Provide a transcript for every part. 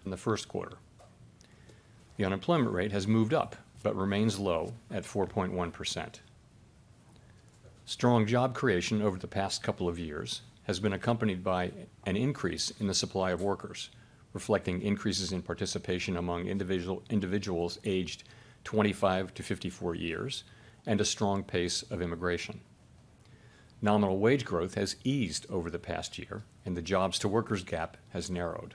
in the first quarter. The unemployment rate has moved up, but remains low at 4.1%. Strong job creation over the past couple of years has been accompanied by an increase in the supply of workers, reflecting increases in participation among individuals aged 25 to 54 years, and a strong pace of immigration. Nominal wage growth has eased over the past year, and the jobs-to-workers gap has narrowed.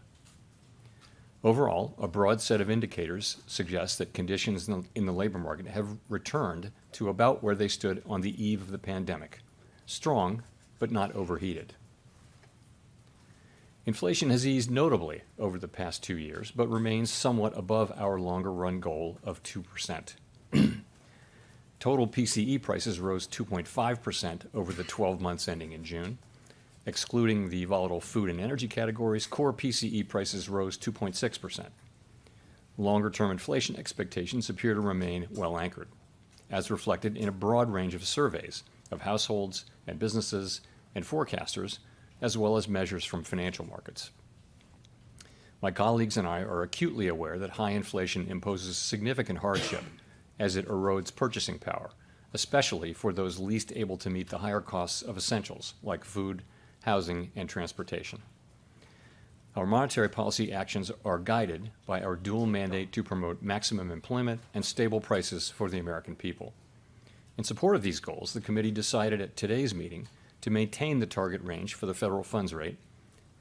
Overall, a broad set of indicators suggest that conditions in the labor market have returned to about where they stood on the eve of the pandemic, strong but not overheated. Inflation has eased notably over the past 2 years, but remains somewhat above our longer-run goal of 2%. Total PCE prices rose 2.5% over the 12 months ending in June. Excluding the volatile food and energy categories, core PCE prices rose 2.6%. Longer-term inflation expectations appear to remain well anchored, as reflected in a broad range of surveys of households and businesses and forecasters, as well as measures from financial markets. My colleagues and I are acutely aware that high inflation imposes significant hardship as it erodes purchasing power, especially for those least able to meet the higher costs of essentials like food, housing, and transportation. Our monetary policy actions are guided by our dual mandate to promote maximum employment and stable prices for the American people. In support of these goals, the committee decided at today's meeting to maintain the target range for the federal funds rate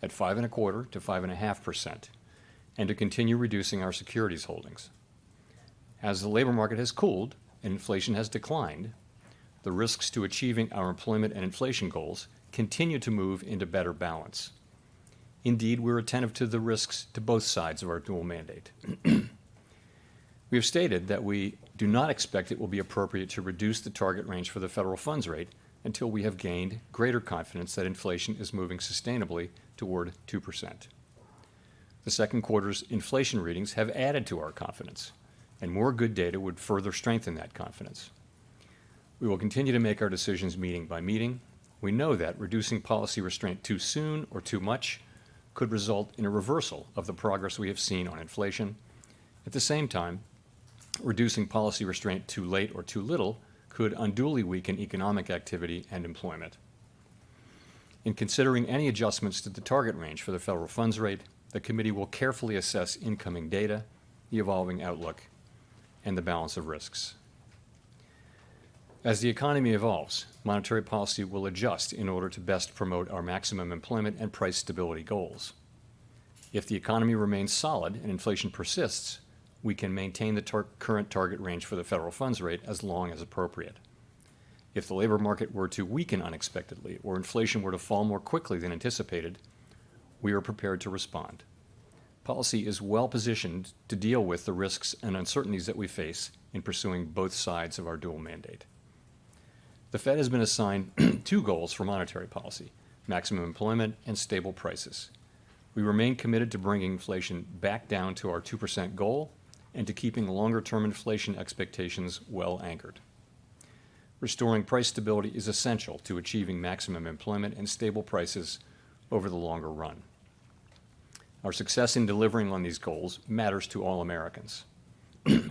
at 5.25% to 5.5%, and to continue reducing our securities holdings. As the labor market has cooled and inflation has declined, the risks to achieving our employment and inflation goals continue to move into better balance. Indeed, we're attentive to the risks to both sides of our dual mandate. We have stated that we do not expect it will be appropriate to reduce the target range for the federal funds rate until we have gained greater confidence that inflation is moving sustainably toward 2%. The second quarter's inflation readings have added to our confidence, and more good data would further strengthen that confidence. We will continue to make our decisions meeting by meeting. We know that reducing policy restraint too soon or too much could result in a reversal of the progress we have seen on inflation. At the same time, reducing policy restraint too late or too little could unduly weaken economic activity and employment. In considering any adjustments to the target range for the federal funds rate, the committee will carefully assess incoming data, the evolving outlook, and the balance of risks. As the economy evolves, monetary policy will adjust in order to best promote our maximum employment and price stability goals. If the economy remains solid and inflation persists, we can maintain the current target range for the federal funds rate as long as appropriate. If the labor market were to weaken unexpectedly or inflation were to fall more quickly than anticipated, we are prepared to respond. Policy is well positioned to deal with the risks and uncertainties that we face in pursuing both sides of our dual mandate. The Fed has been assigned two goals for monetary policy: maximum employment and stable prices. We remain committed to bringing inflation back down to our 2% goal and to keeping longer-term inflation expectations well anchored. Restoring price stability is essential to achieving maximum employment and stable prices over the longer run. Our success in delivering on these goals matters to all Americans.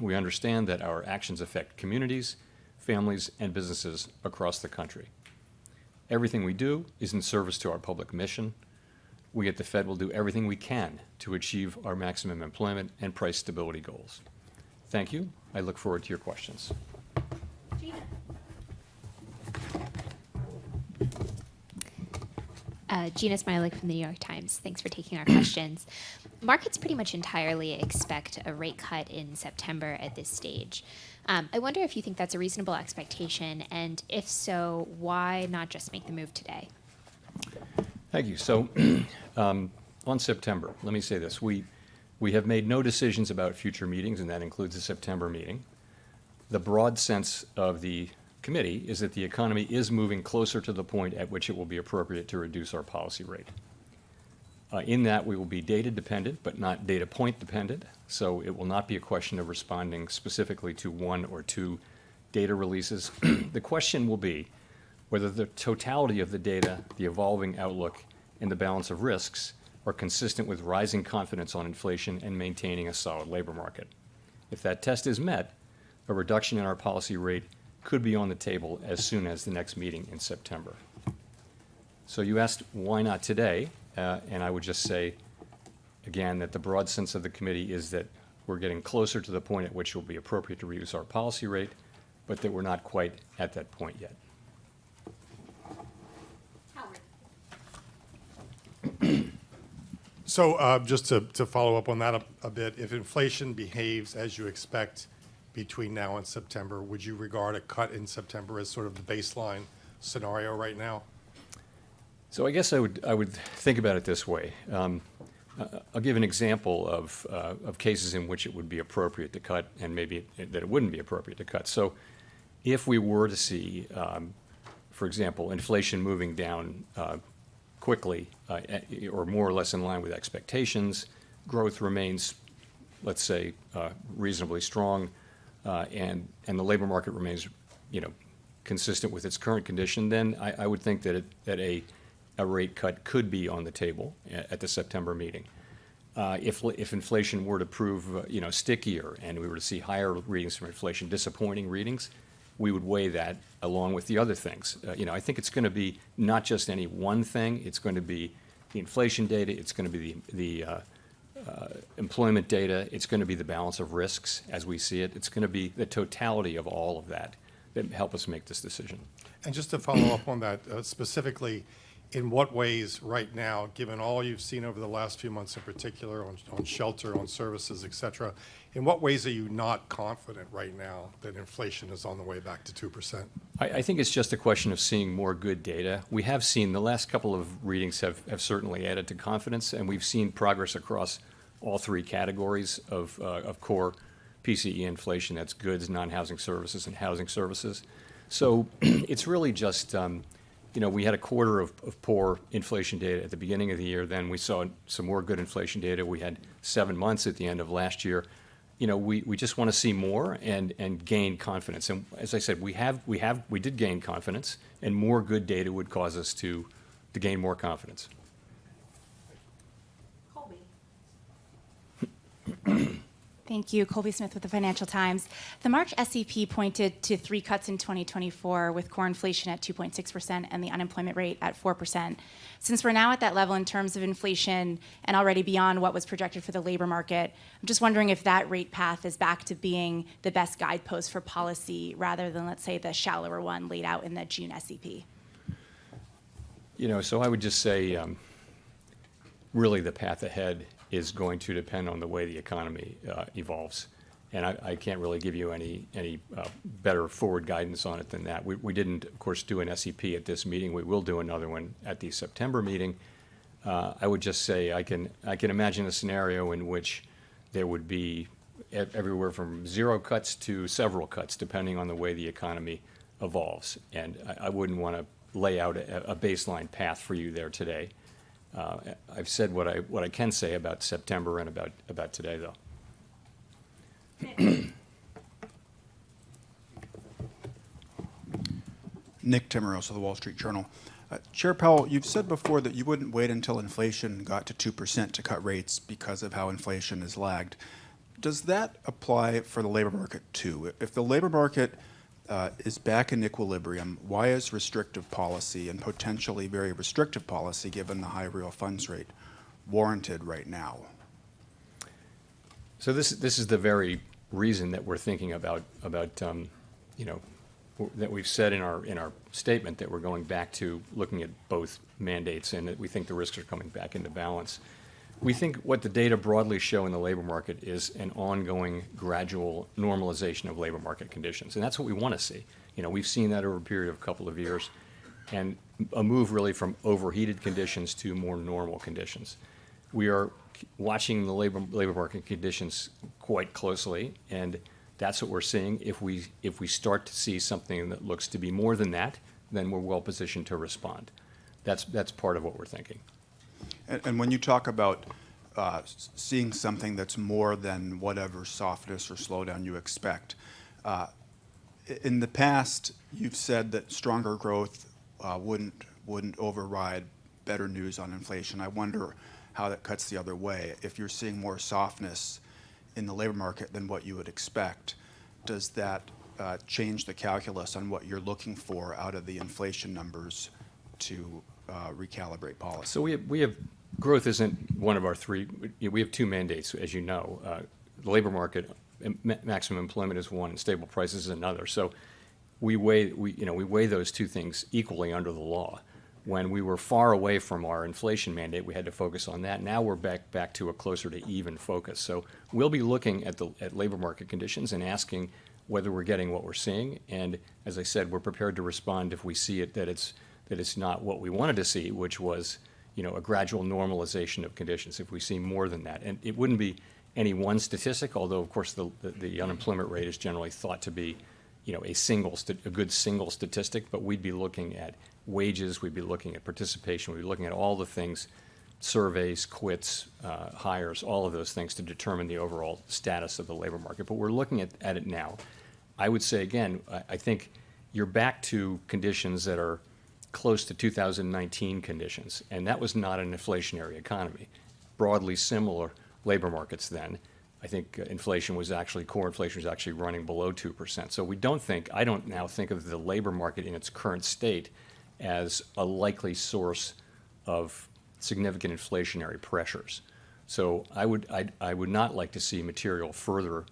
We understand that our actions affect communities, families, and businesses across the country. Everything we do is in service to our public mission. We at the Fed will do everything we can to achieve our maximum employment and price stability goals. Thank you. I look forward to your questions. Gina Smilik from the New York Times. Thanks for taking our questions. Markets pretty much entirely expect a rate cut in September at this stage. I wonder if you think that's a reasonable expectation, and if so, why not just make the move today? Thank you. So on September, let me say this. We have made no decisions about future meetings, and that includes the September meeting. The broad sense of the committee is that the economy is moving closer to the point at which it will be appropriate to reduce our policy rate. In that, we will be data dependent, but not data point dependent. So it will not be a question of responding specifically to one or two data releases. The question will be whether the totality of the data, the evolving outlook, and the balance of risks are consistent with rising confidence on inflation and maintaining a solid labor market. If that test is met, a reduction in our policy rate could be on the table as soon as the next meeting in September. So you asked why not today, and I would just say, again, that the broad sense of the committee is that we're getting closer to the point at which it will be appropriate to reduce our policy rate, but that we're not quite at that point yet. So just to follow up on that a bit, if inflation behaves as you expect between now and September, would you regard a cut in September as sort of the baseline scenario right now? So I guess I would think about it this way. I'll give an example of cases in which it would be appropriate to cut and maybe that it wouldn't be appropriate to cut. So if we were to see, for example, inflation moving down quickly or more or less in line with expectations, growth remains, let's say, reasonably strong, and the labor market remains, consistent with its current condition, then I would think that a rate cut could be on the table at the September meeting. If inflation were to prove, stickier and we were to see higher readings from inflation, disappointing readings, we would weigh that along with the other things. I think it's going to be not just any one thing. It's going to be the inflation data. It's going to be the employment data. It's going to be the balance of risks as we see it. It's going to be the totality of all of that help us make this decision. And just to follow up on that, specifically, in what ways right now, given all you've seen over the last few months in particular on shelter, on services, et cetera, in what ways are you not confident right now that inflation is on the way back to 2%? I think it's just a question of seeing more good data. We have seen the last couple of readings have certainly added to confidence, and we've seen progress across all three categories of core PCE inflation. That's goods, non-housing services, and housing services. So it's really just, we had a quarter of poor inflation data at the beginning of the year. Then we saw some more good inflation data. We had 7 months at the end of last year. We just want to see more and gain confidence. And as I said, we did gain confidence, and more good data would cause us to gain more confidence. Thank you. Colby Smith with the Financial Times. The March SEP pointed to 3 cuts in 2024 with core inflation at 2.6% and the unemployment rate at 4%. Since we're now at that level in terms of inflation and already beyond what was projected for the labor market, I'm just wondering if that rate path is back to being the best guidepost for policy rather than, let's say, the shallower one laid out in the June SEP. So I would just say really the path ahead is going to depend on the way the economy evolves. And I can't really give you any better forward guidance on it than that. We didn't, of course, do an SEP at this meeting. We will do another one at the September meeting. I would just say I can imagine a scenario in which there would be everywhere from 0 cuts to several cuts, depending on the way the economy evolves. And I wouldn't want to lay out a baseline path for you there today. I've said what I can say about September and about today, though. Nick Timmeros of the Wall Street Journal. Chair Powell, you've said before that you wouldn't wait until inflation got to 2% to cut rates because of how inflation has lagged. Does that apply for the labor market too? If the labor market is back in equilibrium, why is restrictive policy and potentially very restrictive policy, given the high real funds rate, warranted right now? So this is the very reason that we're thinking about that we've said in our statement that we're going back to looking at both mandates and that we think the risks are coming back into balance. We think what the data broadly show in the labor market is an ongoing gradual normalization of labor market conditions. And that's what we want to see. We've seen that over a period of a couple of years, and a move really from overheated conditions to more normal conditions. We are watching the labor market conditions quite closely, and that's what we're seeing. If we start to see something that looks to be more than that, then we're well positioned to respond. That's part of what we're thinking. And when you talk about seeing something that's more than whatever softness or slowdown you expect, in the past you've said that stronger growth wouldn't override better news on inflation. I wonder how that cuts the other way. If you're seeing more softness in the labor market than what you would expect, does that change the calculus on what you're looking for out of the inflation numbers to recalibrate policy? So we have growth isn't one of our three. We have two mandates, as you know. The labor market, maximum employment is one, and stable prices is another. So we weigh those two things equally under the law. When we were far away from our inflation mandate, we had to focus on that. Now we're back to a closer to even focus. So we'll be looking at labor market conditions and asking whether we're getting what we're seeing. And as I said, we're prepared to respond if we see it that it's not what we wanted to see, which was a gradual normalization of conditions. If we see more than that, and it wouldn't be any one statistic, although of course the unemployment rate is generally thought to be a good single statistic, but we'd be looking at wages, we'd be looking at participation, we'd be looking at all the things, surveys, quits, hires, all of those things to determine the overall status of the labor market. But we're looking at it now. I would say again, I think you're back to conditions that are close to 2019 conditions, and that was not an inflationary economy. Broadly similar labor markets then. I think core inflation was actually running below 2%. So I don't now think of the labor market in its current state as a likely source of significant inflationary pressures. So I would not like to see material further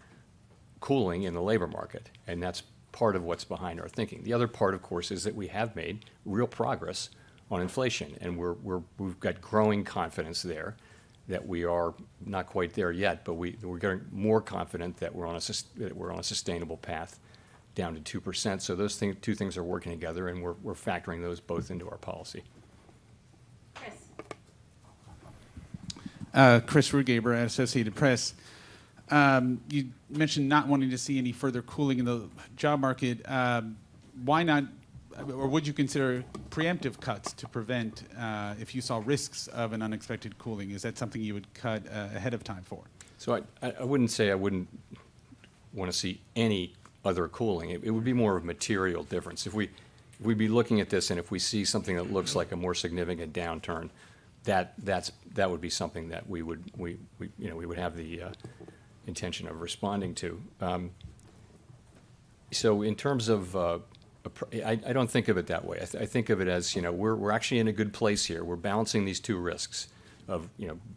cooling in the labor market, and that's part of what's behind our thinking. The other part, of course, is that we have made real progress on inflation, and we've got growing confidence there that we are not quite there yet, but we're getting more confident that we're on a sustainable path down to 2%. So those two things are working together, and we're factoring those both into our policy. Chris Rugaber at Associated Press. You mentioned not wanting to see any further cooling in the job market. Why not, or would you consider preemptive cuts to prevent if you saw risks of an unexpected cooling? Is that something you would cut ahead of time for? So I wouldn't say I wouldn't want to see any other cooling. It would be more of a material difference. If we'd be looking at this and if we see something that looks like a more significant downturn, that would be something that we would have the intention of responding to. So in terms of, I don't think of it that way. I think of it as, we're actually in a good place here. We're balancing these two risks of,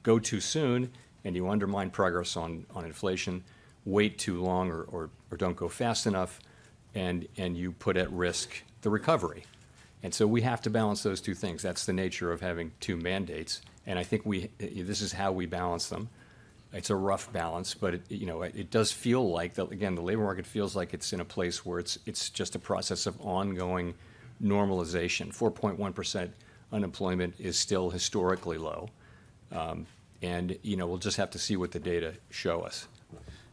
go too soon and you undermine progress on inflation, wait too long or don't go fast enough, and you put at risk the recovery. And so we have to balance those two things. That's the nature of having two mandates. And I think this is how we balance them. It's a rough balance, but it does feel like that. Again, the labor market feels like it's in a place where it's just a process of ongoing normalization. 4.1% unemployment is still historically low, and we'll just have to see what the data show us.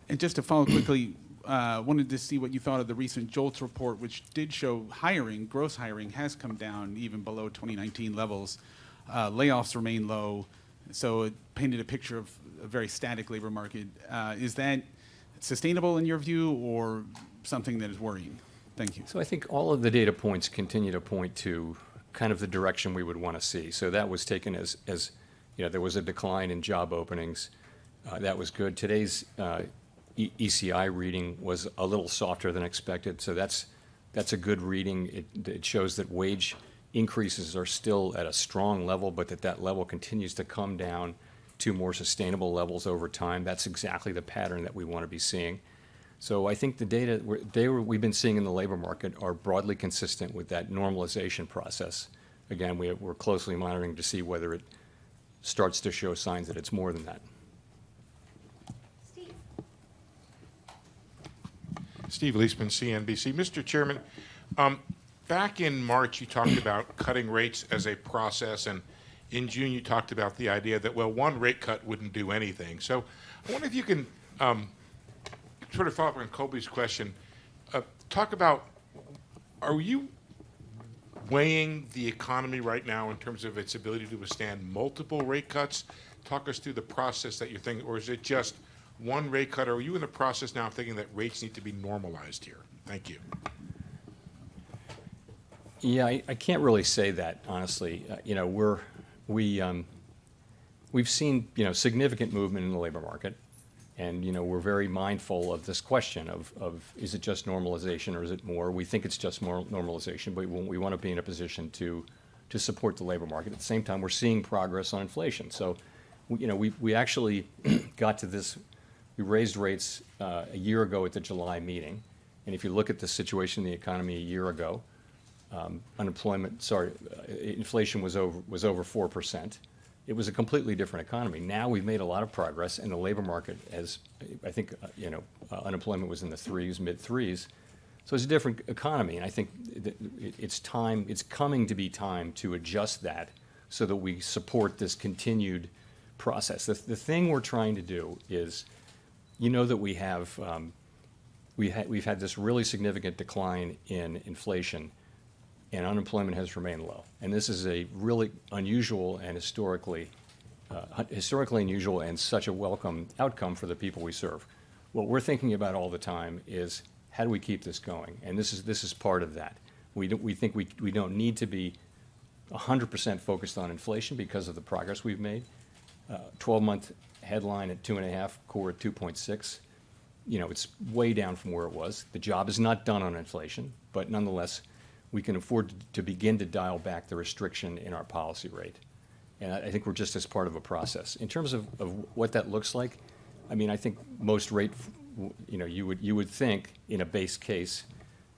And just to follow quickly, wanted to see what you thought of the recent JOLTS report, which did show gross hiring has come down even below 2019 levels. Layoffs remain low, so it painted a picture of a very static labor market. Is that sustainable in your view, or something that is worrying? Thank you. So I think all of the data points continue to point to kind of the direction we would want to see. So that was taken as there was a decline in job openings. That was good. Today's ECI reading was a little softer than expected, so that's a good reading. It shows that wage increases are still at a strong level, but that level continues to come down to more sustainable levels over time. That's exactly the pattern that we want to be seeing. So I think the data we've been seeing in the labor market are broadly consistent with that normalization process. Again, we're closely monitoring to see whether it starts to show signs that it's more than that. Steve Leisman, CNBC. Mr. Chairman, back in March you talked about cutting rates as a process, and in June you talked about the idea that, one rate cut wouldn't do anything. So I wonder if you can sort of follow up on Colby's question. Talk about, are you weighing the economy right now in terms of its ability to withstand multiple rate cuts? Talk us through the process that you're thinking, or is it just one rate cut, or are you in the process now of thinking that rates need to be normalized here? Thank you. Yeah, I can't really say that, honestly. We we've seen, significant movement in the labor market. And, we're very mindful of this question of is it just normalization or is it more? We think it's just more normalization, but we want to be in a position to support the labor market. At the same time, we're seeing progress on inflation. So, we actually got to this, we raised rates a year ago at the July meeting. And if you look at the situation in the economy a year ago, inflation was over 4%. It was a completely different economy. Now we've made a lot of progress, and the labor market, I think, unemployment was in the threes, mid threes. So it's a different economy, and I think it's coming to be time to adjust that so that we support this continued process. The thing we're trying to do is, that we have, we've had this really significant decline in inflation, and unemployment has remained low. And this is a really unusual and historically unusual and such a welcome outcome for the people we serve. What we're thinking about all the time is how do we keep this going? And this is part of that. We think we don't need to be 100% focused on inflation because of the progress we've made. 12-month headline at 2.5, core at 2.6. It's way down from where it was. The job is not done on inflation, but nonetheless, we can afford to begin to dial back the restriction in our policy rate. And I think we're just as part of a process. In terms of what that looks like, I think most you would think in a base case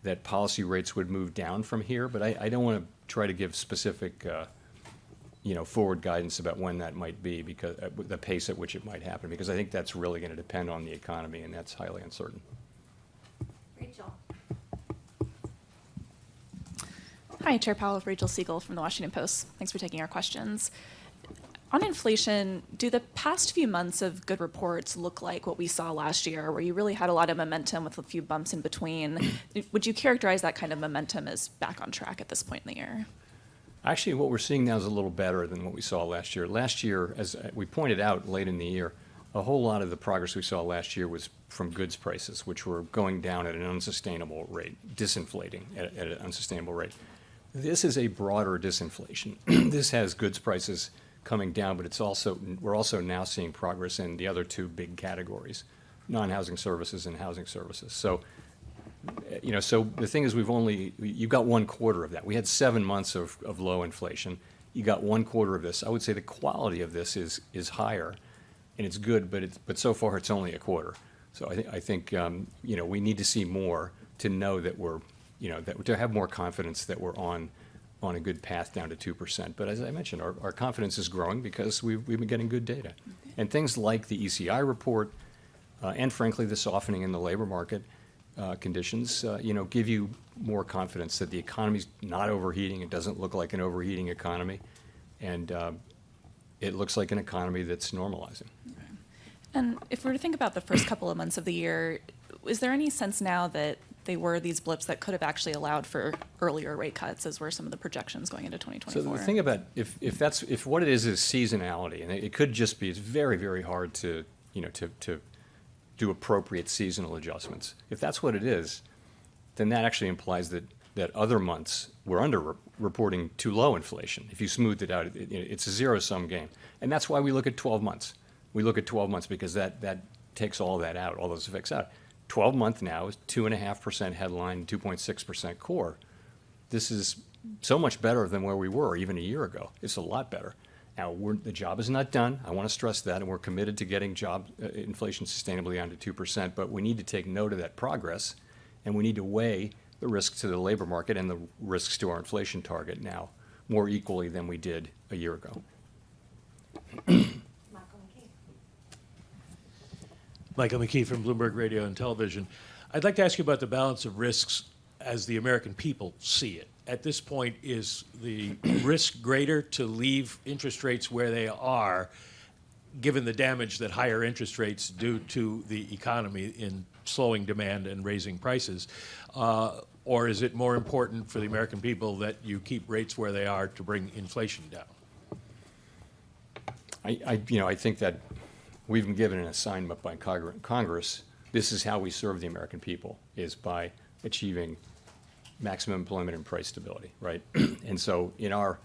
that policy rates would move down from here, but I don't want to try to give specific, forward guidance about when that might be, because the pace at which it might happen, because I think that's really going to depend on the economy, and that's highly uncertain. Rachel. Hi, Chair Powell, Rachel Siegel from the Washington Post. Thanks for taking our questions. On inflation, do the past few months of good reports look like what we saw last year, where you really had a lot of momentum with a few bumps in between? Would you characterize that kind of momentum as back on track at this point in the year? Actually, what we're seeing now is a little better than what we saw last year. Last year, as we pointed out late in the year, a whole lot of the progress we saw last year was from goods prices, which were going down at an unsustainable rate, disinflating at an unsustainable rate. This is a broader disinflation. This has goods prices coming down, but we're also now seeing progress in the other two big categories, non-housing services and housing services. So, so the thing is, you got 1 quarter of that. We had 7 months of low inflation. You got 1 quarter of this. I would say the quality of this is higher, and it's good, but so far it's only a quarter. So I think we need to see more to know that we're, to have more confidence that we're on a good path down to 2%. But as I mentioned, our confidence is growing because we've been getting good data. And things like the ECI report, and frankly, the softening in the labor market conditions, give you more confidence that the economy's not overheating. It doesn't look like an overheating economy. And it looks like an economy that's normalizing. Okay. And if we were to think about the first couple of months of the year, is there any sense now that they were these blips that could have actually allowed for earlier rate cuts, as were some of the projections going into 2024? So the thing about if what it is seasonality, and it could just be, it's very, very hard to do appropriate seasonal adjustments. If that's what it is, then that actually implies that other months we're reporting too low inflation. If you smoothed it out, it's a zero-sum game, and that's why we look at 12 months. We look at 12 months because that takes all that out, all those effects out. 12-month now is 2.5% headline, 2.6% core. This is so much better than where we were even a year ago. It's a lot better. Now, the job is not done. I want to stress that, and we're committed to getting inflation sustainably down to 2%, but we need to take note of that progress, and we need to weigh the risks to the labor market and the risks to our inflation target now more equally than we did a year ago. Michael McKee from Bloomberg Radio and Television. I'd like to ask you about the balance of risks as the American people see it. At this point, is the risk greater to leave interest rates where they are, given the damage that higher interest rates do to the economy in slowing demand and raising prices? Or is it more important for the American people that you keep rates where they are to bring inflation down? I think that we've been given an assignment by Congress. This is how we serve the American people, is by achieving maximum employment and price stability, right? And so in our,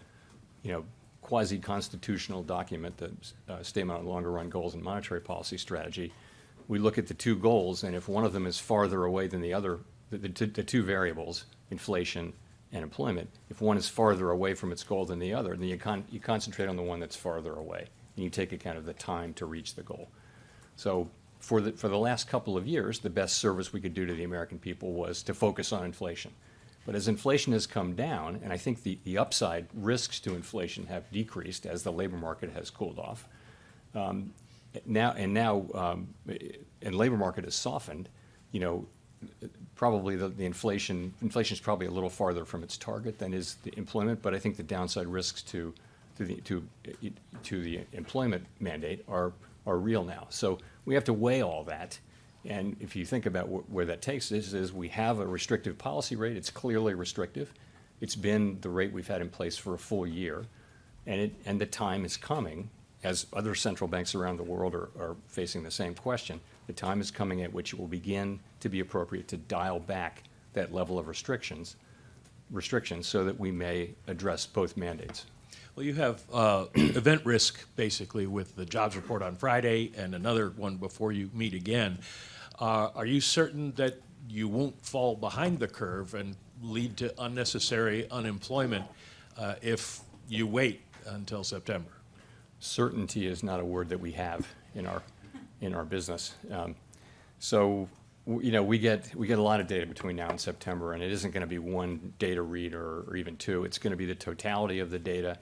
quasi-constitutional document, the Statement on Longer Run Goals and Monetary Policy Strategy, we look at the two goals, and if one of them is farther away than the other, the two variables, inflation and employment, if one is farther away from its goal than the other, then you concentrate on the one that's farther away, and you take account of the time to reach the goal. So for the last couple of years, the best service we could do to the American people was to focus on inflation. But as inflation has come down, and I think the upside risks to inflation have decreased as the labor market has cooled off, and labor market has softened, you know, probably the inflation is probably a little farther from its target than is the employment, but I think the downside risks to the employment mandate are real now. So we have to weigh all that. And if you think about where that takes us, is we have a restrictive policy rate. It's clearly restrictive. It's been the rate we've had in place for a full year. And the time is coming, as other central banks around the world are facing the same question, the time is coming at which it will begin to be appropriate to dial back that level of restrictions so that we may address both mandates. Well, you have event risk, basically, with the jobs report on Friday and another one before you meet again. Are you certain that you won't fall behind the curve and lead to unnecessary unemployment if you wait until September? Certainty is not a word that we have in our business. So, you know, we get a lot of data between now and September, and it isn't going to be one data read or even two. It's going to be the totality of the data,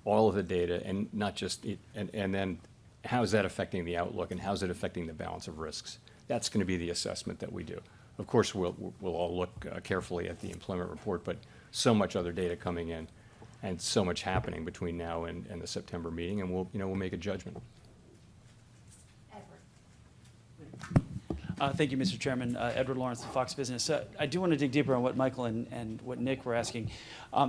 all of the data, and not just it, and then how is that affecting the outlook, and how is it affecting the balance of risks? That's going to be the assessment that we do. Of course, we'll all look carefully at the employment report, but so much other data coming in, and so much happening between now and the September meeting, and we'll make a judgment. Thank you, Mr. Chairman. Edward Lawrence of Fox Business. I do want to dig deeper on what Michael and what Nick were asking.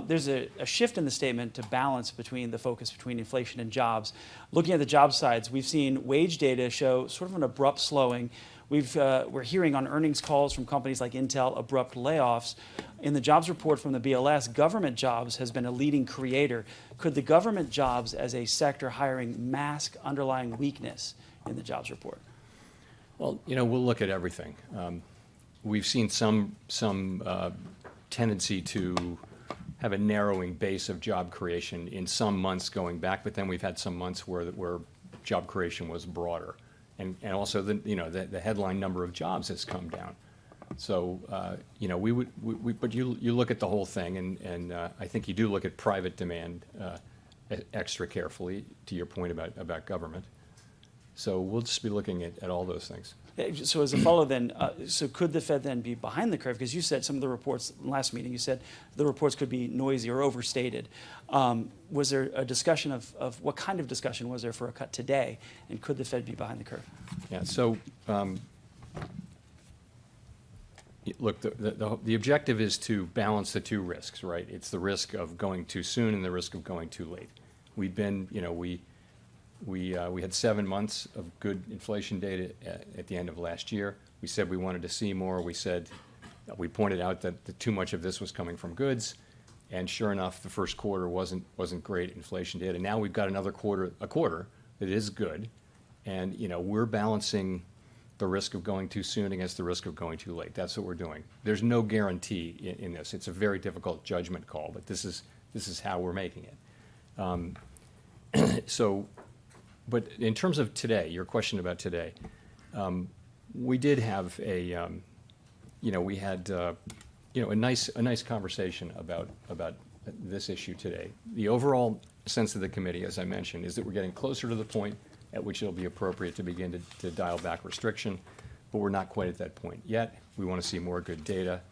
There's a shift in the statement to balance between the focus between inflation and jobs. Looking at the job sides, we've seen wage data show sort of an abrupt slowing. We're hearing on earnings calls from companies like Intel abrupt layoffs. In the jobs report from the BLS, government jobs has been a leading creator. Could the government jobs as a sector hiring mask underlying weakness in the jobs report? Well, you know, we'll look at everything. We've seen some tendency to have a narrowing base of job creation in some months going back, but then we've had some months where job creation was broader, and also the headline number of jobs has come down. So you know, but you look at the whole thing, and I think you do look at private demand extra carefully. To your point about government. So we'll just be looking at all those things. So as a follow then, so could the Fed then be behind the curve? Because you said some of the reports last meeting, you said the reports could be noisy or overstated. Was there a discussion of what kind of discussion was there for a cut today? And could the Fed be behind the curve? Yeah, so look, the objective is to balance the two risks, right? It's the risk of going too soon and the risk of going too late. We've been, you know, we had 7 months of good inflation data at the end of last year. We said we wanted to see more. We pointed out that too much of this was coming from goods, and sure enough, the first quarter wasn't great inflation data. Now we've got a quarter that is good, and you know, we're balancing the risk of going too soon against the risk of going too late. That's what we're doing. There's no guarantee in this. It's a very difficult judgment call, but this is how we're making it. But in terms of today, your question about today, we did have we had a nice conversation about this issue today. The overall sense of the committee, as I mentioned, is that we're getting closer to the point at which it'll be appropriate to begin to dial back restriction, but we're not quite at that point yet. We want to see more good data.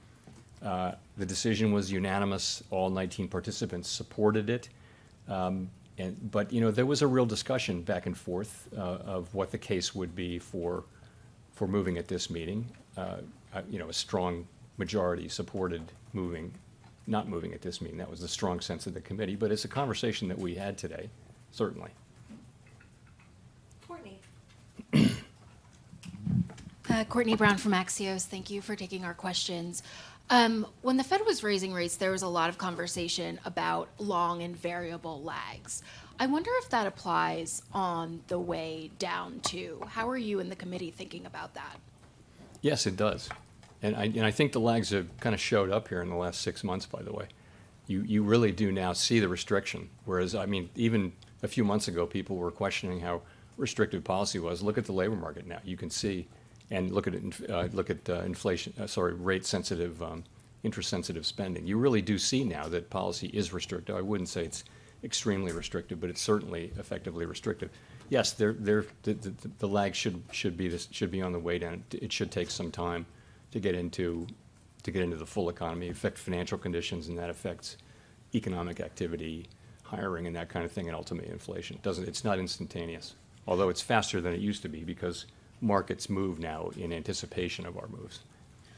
The decision was unanimous. All 19 participants supported it. But you know, there was a real discussion back and forth of what the case would be for moving at this meeting. You know, a strong majority supported not moving at this meeting. That was the strong sense of the committee. But it's a conversation that we had today, certainly. Courtney. Courtney Brown from Axios. Thank you for taking our questions. When the Fed was raising rates, there was a lot of conversation about long and variable lags. I wonder if that applies on the way down too. How are you and the committee thinking about that? Yes, it does. And I think the lags have kind of showed up here in the last 6 months, by the way. You really do now see the restriction, whereas, I mean, even a few months ago, people were questioning how restrictive policy was. Look at the labor market now. You can see, and look at inflation, rate-sensitive, interest-sensitive spending. You really do see now that policy is restrictive. I wouldn't say it's extremely restrictive, but it's certainly effectively restrictive. Yes, the lag should be on the way down. It should take some time to get into the full economy, affect financial conditions, and that affects economic activity, hiring, and that kind of thing, and ultimately inflation. It's not instantaneous, although it's faster than it used to be because markets move now in anticipation of our moves.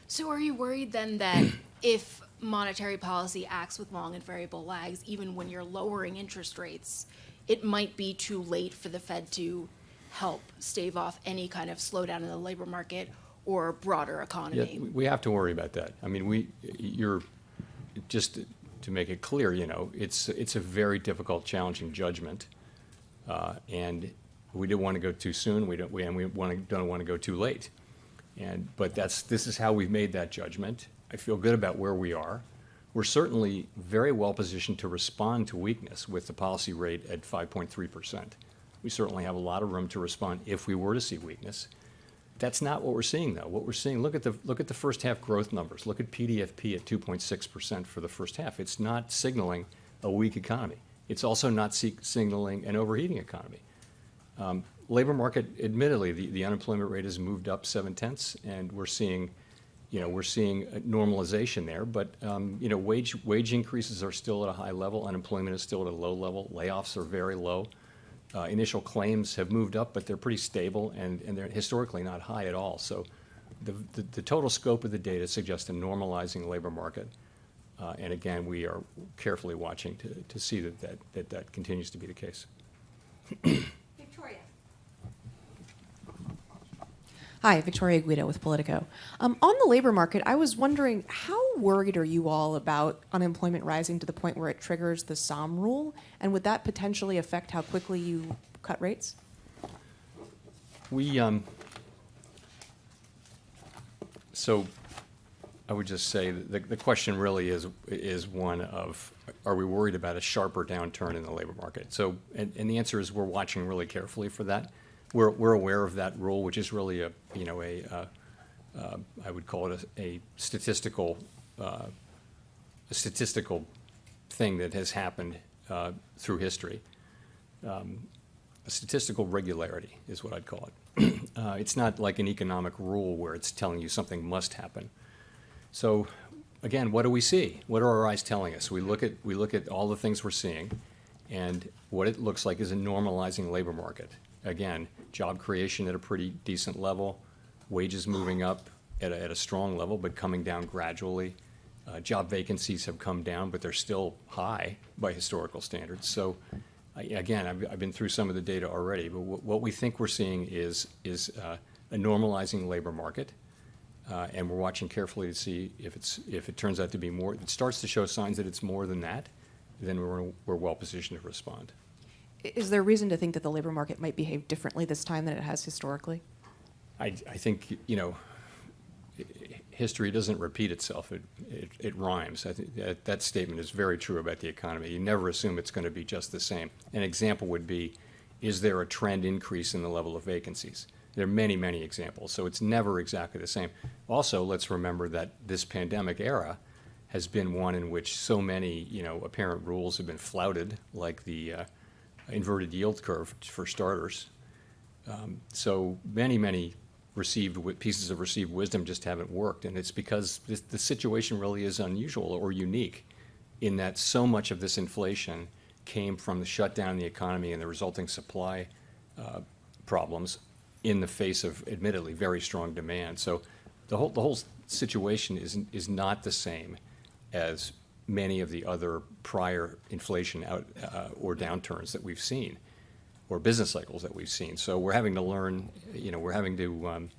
So are you worried then that if monetary policy acts with long and variable lags, even when you're lowering interest rates, it might be too late for the Fed to help stave off any kind of slowdown in the labor market or broader economy? Yeah, we have to worry about that. I mean, you're just to make it clear, you know, it's a very difficult, challenging judgment, and we don't want to go too soon. We don't want to go too late. But this is how we've made that judgment. I feel good about where we are. We're certainly very well positioned to respond to weakness with the policy rate at 5.3%. We certainly have a lot of room to respond if we were to see weakness. That's not what we're seeing, though. What we're seeing, look at the first half growth numbers. Look at PDFP at 2.6% for the first half. It's not signaling a weak economy. It's also not signaling an overheating economy. Labor market, admittedly, the unemployment rate has moved up 0.7, and we're seeing a normalization there. But wage increases are still at a high level. Unemployment is still at a low level. Layoffs are very low. Initial claims have moved up, but they're pretty stable, and they're historically not high at all. So the total scope of the data suggests a normalizing labor market. And again, we are carefully watching to see that continues to be the case. Victoria. Hi, Victoria Guido with Politico. On the labor market, I was wondering, how worried are you all about unemployment rising to the point where it triggers the SOM rule? And would that potentially affect how quickly you cut rates? So I would just say that the question really is one of, are we worried about a sharper downturn in the labor market? So, and the answer is we're watching really carefully for that. We're aware of that rule, which is really I would call it a statistical thing that has happened through history. A statistical regularity is what I'd call it. It's not like an economic rule where it's telling you something must happen. So, again, what do we see? What are our eyes telling us? We look at all the things we're seeing, and what it looks like is a normalizing labor market. Again, job creation at a pretty decent level, wages moving up at a strong level, but coming down gradually. Job vacancies have come down, but they're still high by historical standards. So, again, I've been through some of the data already, but what we think we're seeing is a normalizing labor market, and we're watching carefully to see if it turns out to be more. If it starts to show signs that it's more than that, then we're well positioned to respond. Is there reason to think that the labor market might behave differently this time than it has historically? I think, history doesn't repeat itself. It rhymes. I think that statement is very true about the economy. You never assume it's going to be just the same. An example would be, is there a trend increase in the level of vacancies? There are many, many examples, so it's never exactly the same. Also, let's remember that this pandemic era has been one in which so many, apparent rules have been flouted, like the inverted yield curve, for starters. So many pieces of received wisdom just haven't worked, and it's because the situation really is unusual or unique in that so much of this inflation came from the shutdown of the economy and the resulting supply problems in the face of, admittedly, very strong demand. So the whole situation is not the same as many of the other prior inflation or downturns that we've seen, or business cycles that we've seen. So we're having to learn, we're having to,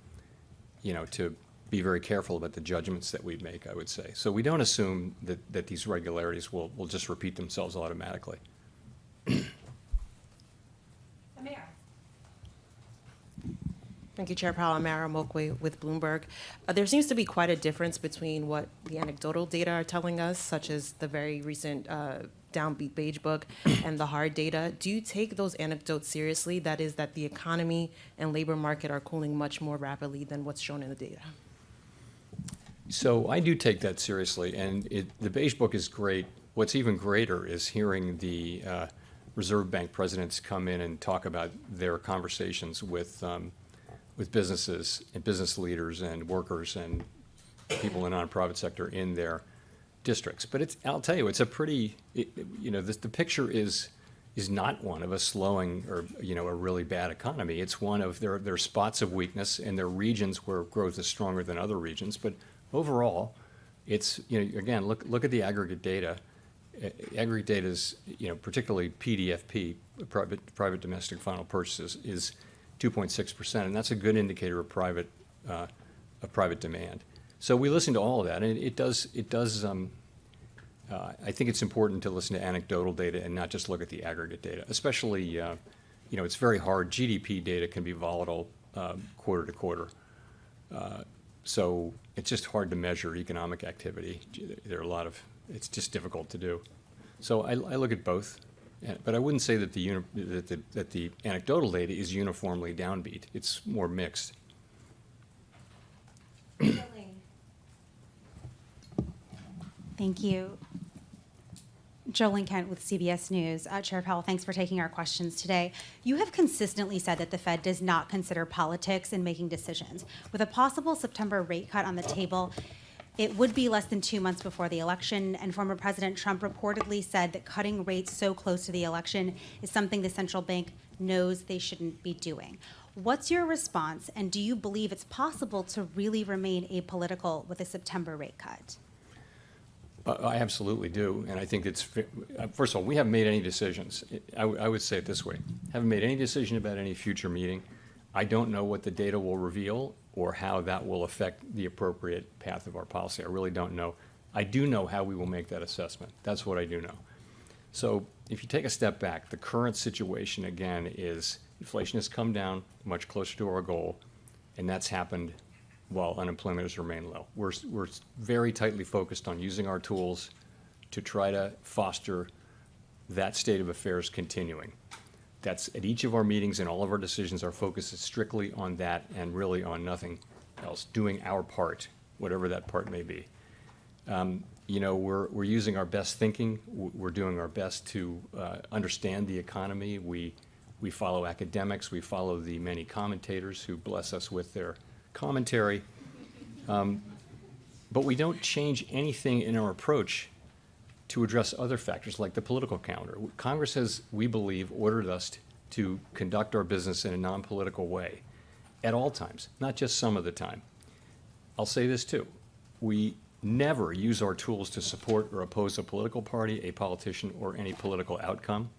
to be very careful about the judgments that we make, I would say. So we don't assume that these regularities will just repeat themselves automatically. Thank you, Chair Powell. I'm Mara Mokwe with Bloomberg. There seems to be quite a difference between what the anecdotal data are telling us, such as the very recent downbeat beige book, and the hard data. Do you take those anecdotes seriously? That is, that the economy and labor market are cooling much more rapidly than what's shown in the data? So I do take that seriously, and the beige book is great. What's even greater is hearing the Reserve Bank presidents come in and talk about their conversations with businesses and business leaders and workers and people in the nonprofit sector in their districts. But I'll tell you, it's a pretty, the picture is not one of a slowing or, a really bad economy. It's one of, there are spots of weakness and there are regions where growth is stronger than other regions. But overall, it's, again, look at the aggregate data. Aggregate data is, particularly PDFP, private domestic final purchases, is 2.6%, and that's a good indicator of private demand. So we listen to all of that, and it does. I think it's important to listen to anecdotal data and not just look at the aggregate data. Especially, it's very hard. GDP data can be volatile quarter to quarter, so it's just hard to measure economic activity. There are a lot of. It's just difficult to do. So I look at both. But I wouldn't say that the anecdotal data is uniformly downbeat. It's more mixed. Thank you. Jolene Kent with CBS News. Chair Powell, thanks for taking our questions today. You have consistently said that the Fed does not consider politics in making decisions. With a possible September rate cut on the table, it would be less than 2 months before the election, and former President Trump reportedly said that cutting rates so close to the election is something the central bank knows they shouldn't be doing. What's your response, and do you believe it's possible to really remain apolitical with a September rate cut? I absolutely do, and I think it's, first of all, we haven't made any decisions. I would say it this way. Haven't made any decision about any future meeting. I don't know what the data will reveal or how that will affect the appropriate path of our policy. I really don't know. I do know how we will make that assessment. That's what I do know. So if you take a step back, the current situation, again, is inflation has come down much closer to our goal, and that's happened while unemployment has remained low. We're very tightly focused on using our tools to try to foster that state of affairs continuing. That's at each of our meetings and all of our decisions, our focus is strictly on that and really on nothing else, doing our part, whatever that part may be. We're using our best thinking. We're doing our best to understand the economy. We follow academics. We follow the many commentators who bless us with their commentary. But we don't change anything in our approach to address other factors like the political calendar. Congress has, we believe, ordered us to conduct our business in a non-political way at all times, not just some of the time. I'll say this too. We never use our tools to support or oppose a political party, a politician, or any political outcome.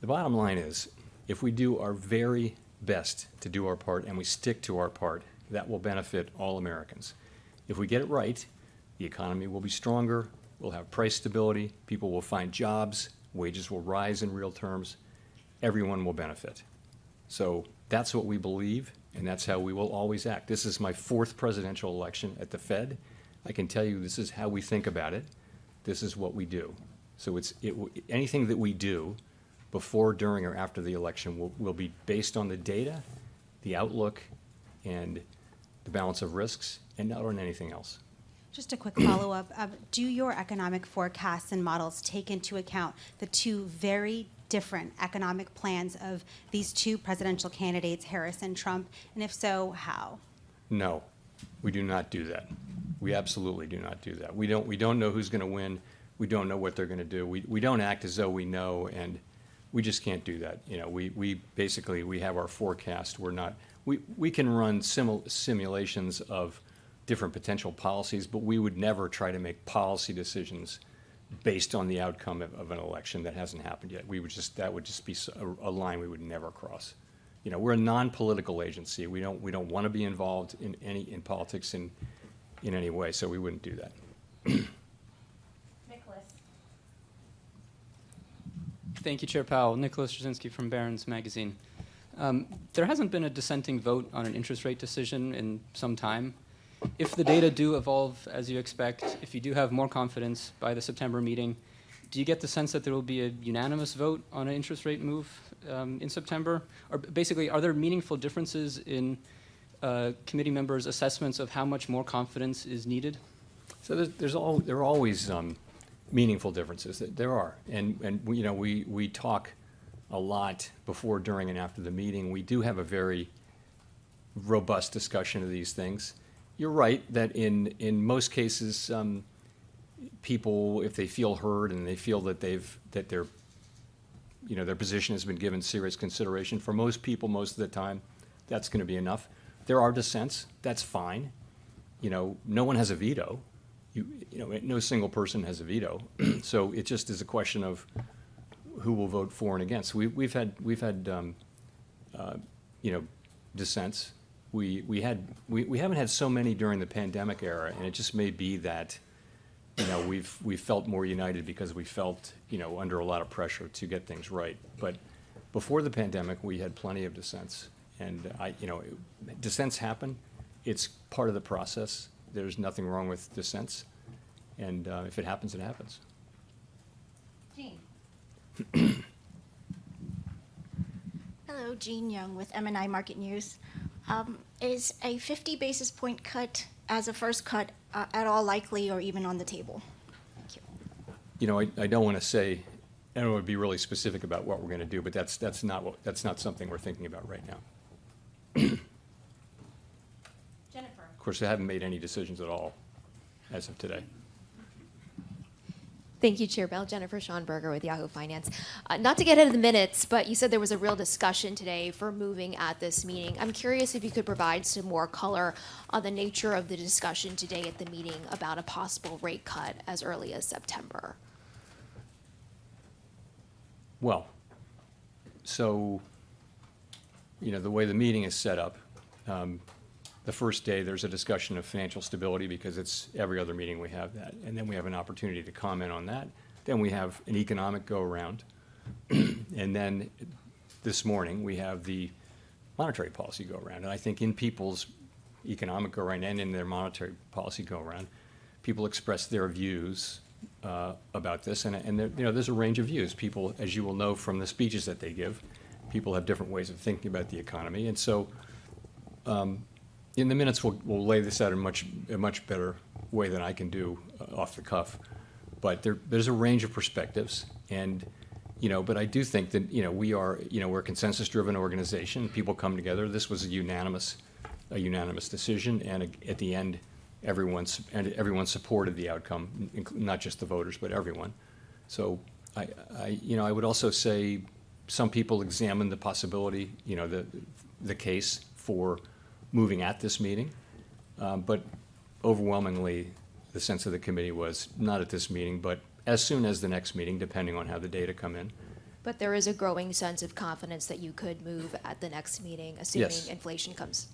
The bottom line is, if we do our very best to do our part and we stick to our part, that will benefit all Americans. If we get it right, the economy will be stronger, we'll have price stability, people will find jobs, wages will rise in real terms, everyone will benefit. So that's what we believe, and that's how we will always act. This is my 4th presidential election at the Fed. I can tell you this is how we think about it. This is what we do. So anything that we do before, during, or after the election will be based on the data, the outlook, and the balance of risks, and not on anything else. Just a quick follow-up. Do your economic forecasts and models take into account the two very different economic plans of these two presidential candidates, Harris and Trump? And if so, how? No, we do not do that. We absolutely do not do that. We don't know who's going to win. We don't know what they're going to do. We don't act as though we know, and we just can't do that. We basically have our forecast. We can run simulations of different potential policies, but we would never try to make policy decisions based on the outcome of an election that hasn't happened yet. That would just be a line we would never cross. We're a non-political agency. We don't want to be involved in politics in any way, so we wouldn't do that. Nicholas. Thank you, Chair Powell. Nicholas Jasinski from Barron's Magazine. There hasn't been a dissenting vote on an interest rate decision in some time. If the data do evolve as you expect, if you do have more confidence by the September meeting, do you get the sense that there will be a unanimous vote on an interest rate move in September? Or basically, are there meaningful differences in committee members' assessments of how much more confidence is needed? So there are always meaningful differences. There are, and we talk a lot before, during, and after the meeting. We do have a very robust discussion of these things. You're right that in most cases, people, if they feel heard and they feel that their position has been given serious consideration, for most people, most of the time, that's going to be enough. There are dissents. That's fine. No one has a veto. No single person has a veto. So it just is a question of who will vote for and against. We've had dissents. We haven't had so many during the pandemic era, and it just may be that we've felt more united because we felt under a lot of pressure to get things right. But before the pandemic, we had plenty of dissents, and dissents happen. It's part of the process. There's nothing wrong with dissents, and if it happens, it happens. Jean. Hello, Jean Young with M&I Market News. Is a 50 basis point cut as a first cut at all likely or even on the table? Thank you. I don't want to say, I don't want to be really specific about what we're going to do, but that's not something we're thinking about right now. Jennifer. Of course, I haven't made any decisions at all as of today. Thank you, Chair Bell. Jennifer Schonberger with Yahoo Finance. Not to get into the minutes, but you said there was a real discussion today for moving at this meeting. I'm curious if you could provide some more color on the nature of the discussion today at the meeting about a possible rate cut as early as September. Well, so, the way the meeting is set up, the first day there's a discussion of financial stability because it's every other meeting we have that. And then we have an opportunity to comment on that. Then we have an economic go-around. And then this morning we have the monetary policy go-around. And I think in people's economic go-around and in their monetary policy go-around, people express their views about this. And there's a range of views. People, as you will know from the speeches that they give, people have different ways of thinking about the economy. And so in the minutes, we'll lay this out in a much better way than I can do off the cuff. But there's a range of perspectives, and but I do think that we're a consensus-driven organization. People come together. This was a unanimous decision, and at the end, everyone supported the outcome, not just the voters, but everyone. So I would also say some people examined the possibility, the case for moving at this meeting, but overwhelmingly the sense of the committee was not at this meeting, but as soon as the next meeting, depending on how the data come in. But there is a growing sense of confidence that you could move at the next meeting, assuming Yes. inflation comes.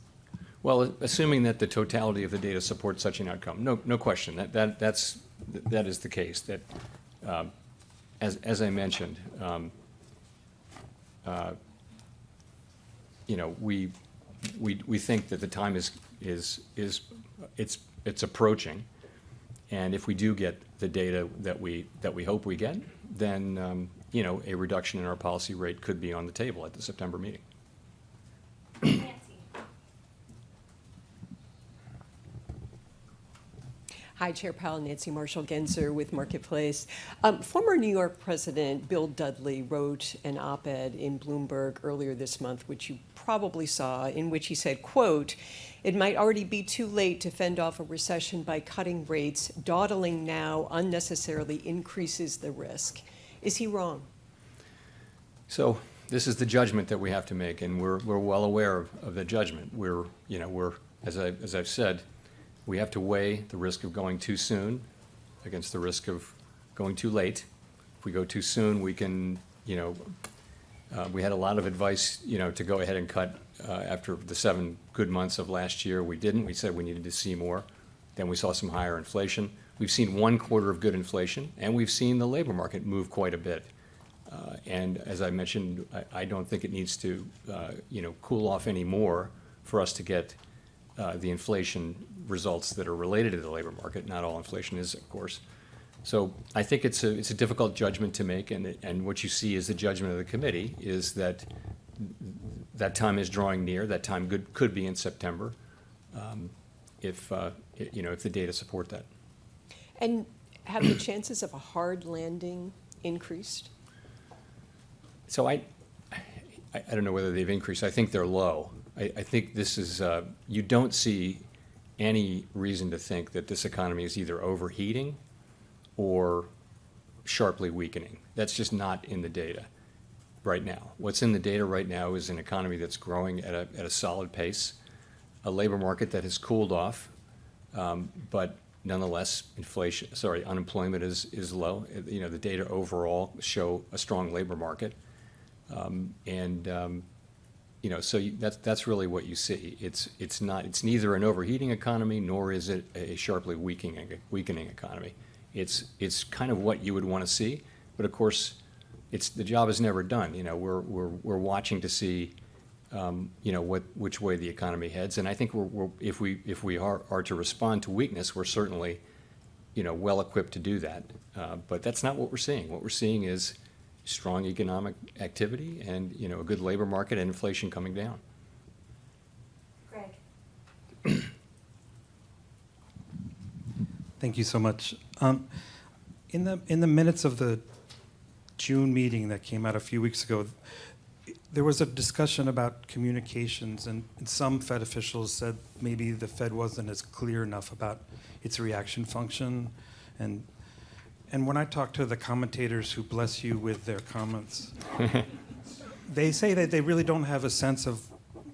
Well, assuming that the totality of the data supports such an outcome, no question, that is the case. That as I mentioned, we think that the time it's approaching, and if we do get the data that we hope we get, then a reduction in our policy rate could be on the table at the September meeting. Hi, Chair Powell. Nancy Marshall-Genzer with Marketplace. Former New York President Bill Dudley wrote an op-ed in Bloomberg earlier this month, which you probably saw, in which he said, quote, "It might already be too late to fend off a recession by cutting rates. Dawdling now unnecessarily increases the risk." Is he wrong? So this is the judgment that we have to make, and we're well aware of the judgment. We're as I've said, we have to weigh the risk of going too soon against the risk of going too late. If we go too soon, we can, we had a lot of advice, to go ahead and cut after the 7 good months of last year. We didn't. We said we needed to see more. Then we saw some higher inflation. We've seen 1 quarter of good inflation, and we've seen the labor market move quite a bit. And as I mentioned, I don't think it needs to, cool off any more for us to get the inflation results that are related to the labor market. Not all inflation is, of course. So I think it's a difficult judgment to make, and what you see is the judgment of the committee is that that time is drawing near. That time could be in September, if the data support that. And have the chances of a hard landing increased? So I don't know whether they've increased. I think they're low. I think this is, you don't see any reason to think that this economy is either overheating or sharply weakening. That's just not in the data right now. What's in the data right now is an economy that's growing at a solid pace, a labor market that has cooled off, but nonetheless, unemployment is low. The data overall show a strong labor market. So that's really what you see. It's neither an overheating economy nor is it a sharply weakening economy. It's kind of what you would want to see, but of course, the job is never done. We're watching to see, which way the economy heads, and I think if we are to respond to weakness, we're certainly, well equipped to do that. But that's not what we're seeing. What we're seeing is strong economic activity and, a good labor market and inflation coming down. Greg. Thank you so much. In the minutes of the June meeting that came out a few weeks ago, there was a discussion about communications, and some Fed officials said maybe the Fed wasn't as clear enough about its reaction function. And when I talk to the commentators who bless you with their comments, they say that they really don't have a sense of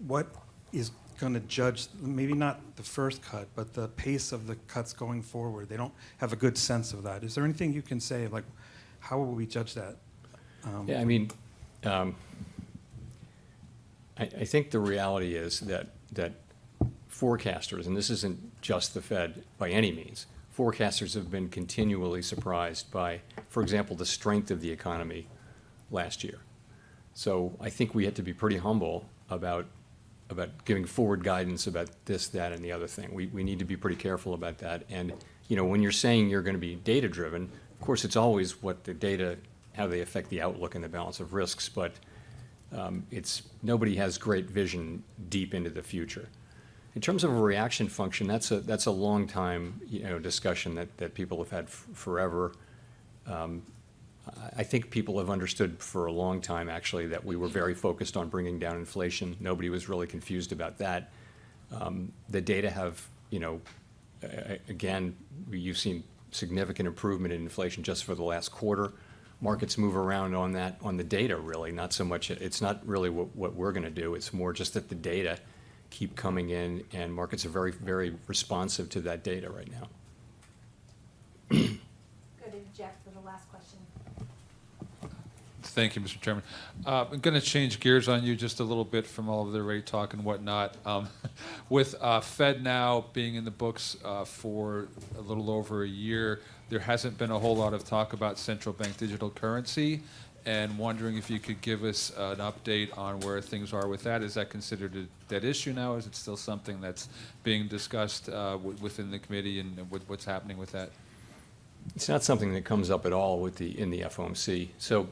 what is going to judge, maybe not the first cut, but the pace of the cuts going forward. They don't have a good sense of that. Is there anything you can say, like, how will we judge that? I think the reality is that forecasters, and this isn't just the Fed by any means, forecasters have been continually surprised by, for example, the strength of the economy last year. So I think we have to be pretty humble about giving forward guidance about this, that, and the other thing. We need to be pretty careful about that. And, when you're saying you're going to be data-driven, of course, it's always what the data, how they affect the outlook and the balance of risks, but nobody has great vision deep into the future. In terms of a reaction function, that's a long time discussion that people have had forever. I think people have understood for a long time, actually, that we were very focused on bringing down inflation. Nobody was really confused about that. The data have, again, you've seen significant improvement in inflation just for the last quarter. Markets move around on the data, really, not so much. It's not really what we're going to do. It's more just that the data keep coming in, and markets are very, very responsive to that data right now. Go to Jeff for the last question. Thank you, Mr. Chairman. I'm going to change gears on you just a little bit from all of the rate talk and whatnot. With Fed now being in the books for a little over a year, there hasn't been a whole lot of talk about central bank digital currency, and wondering if you could give us an update on where things are with that. Is that considered a dead issue now? Is it still something that's being discussed within the committee, and what's happening with that? It's not something that comes up at all in the FOMC. So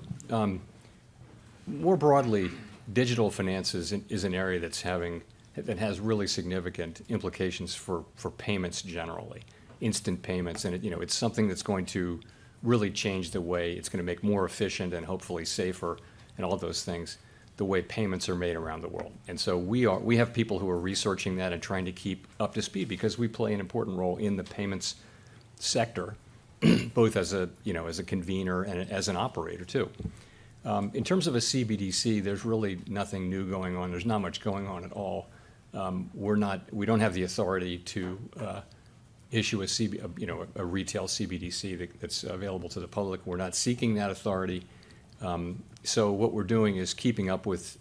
more broadly, digital finance is an area that has really significant implications for payments generally, instant payments, and it's something that's going to really change the way it's going to make more efficient and hopefully safer and all those things, the way payments are made around the world. And so we have people who are researching that and trying to keep up to speed because we play an important role in the payments sector, both as a convener and as an operator too. In terms of a CBDC, there's really nothing new going on. There's not much going on at all. We don't have the authority to issue a retail CBDC that's available to the public. We're not seeking that authority. So what we're doing is keeping up with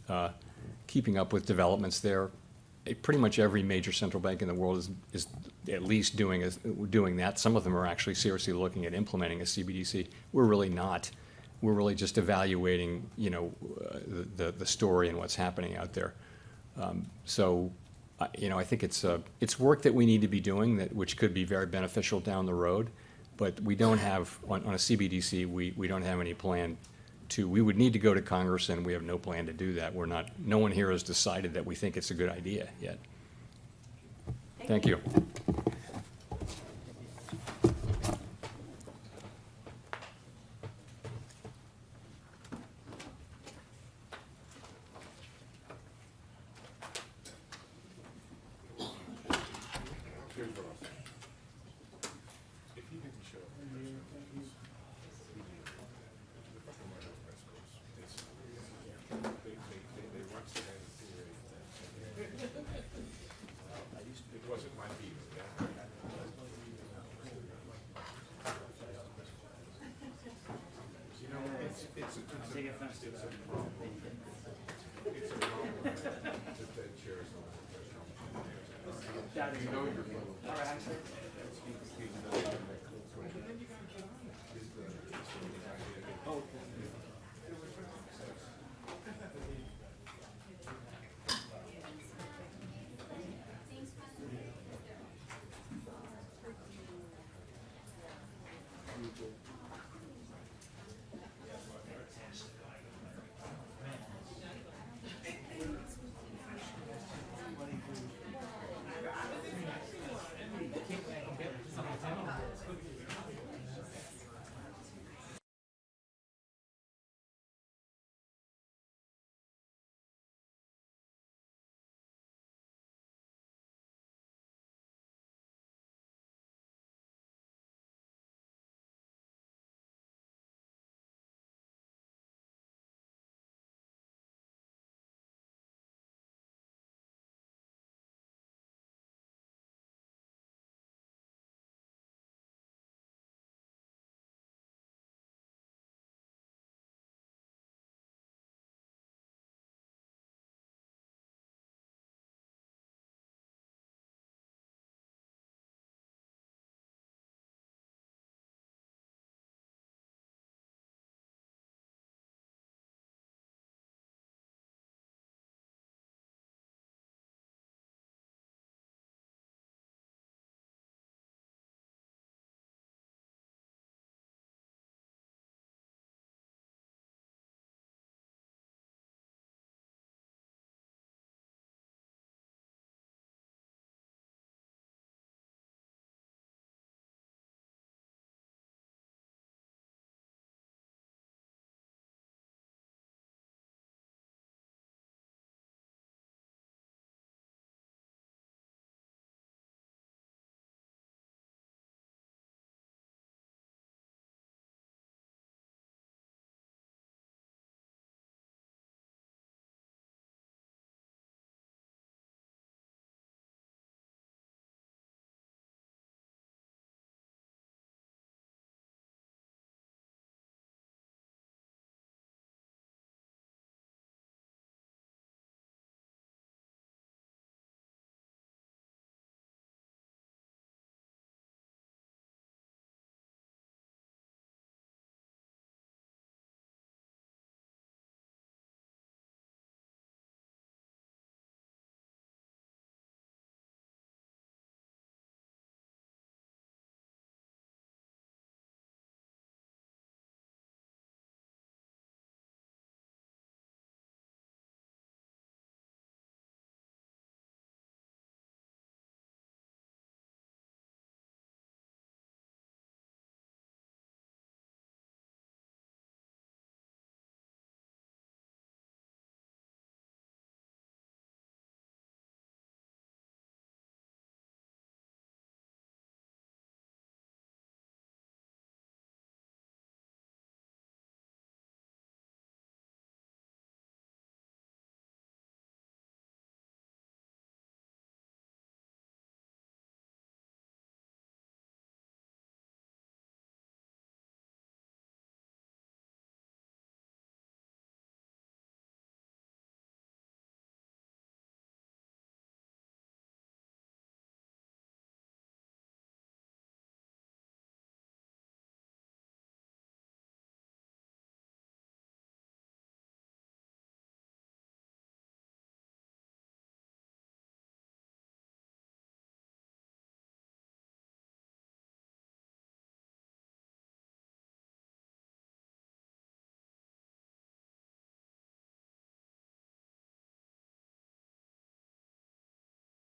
developments there. Pretty much every major central bank in the world is at least doing that. Some of them are actually seriously looking at implementing a CBDC. We're really not. we're really just evaluating, the story and what's happening out there. I think it's work that we need to be doing which could be very beneficial down the road, but we don't have, on a CBDC, we don't have any plan we would need to go to Congress, and we have no plan to do that. No one here has decided that we think it's a good idea yet. Thank you.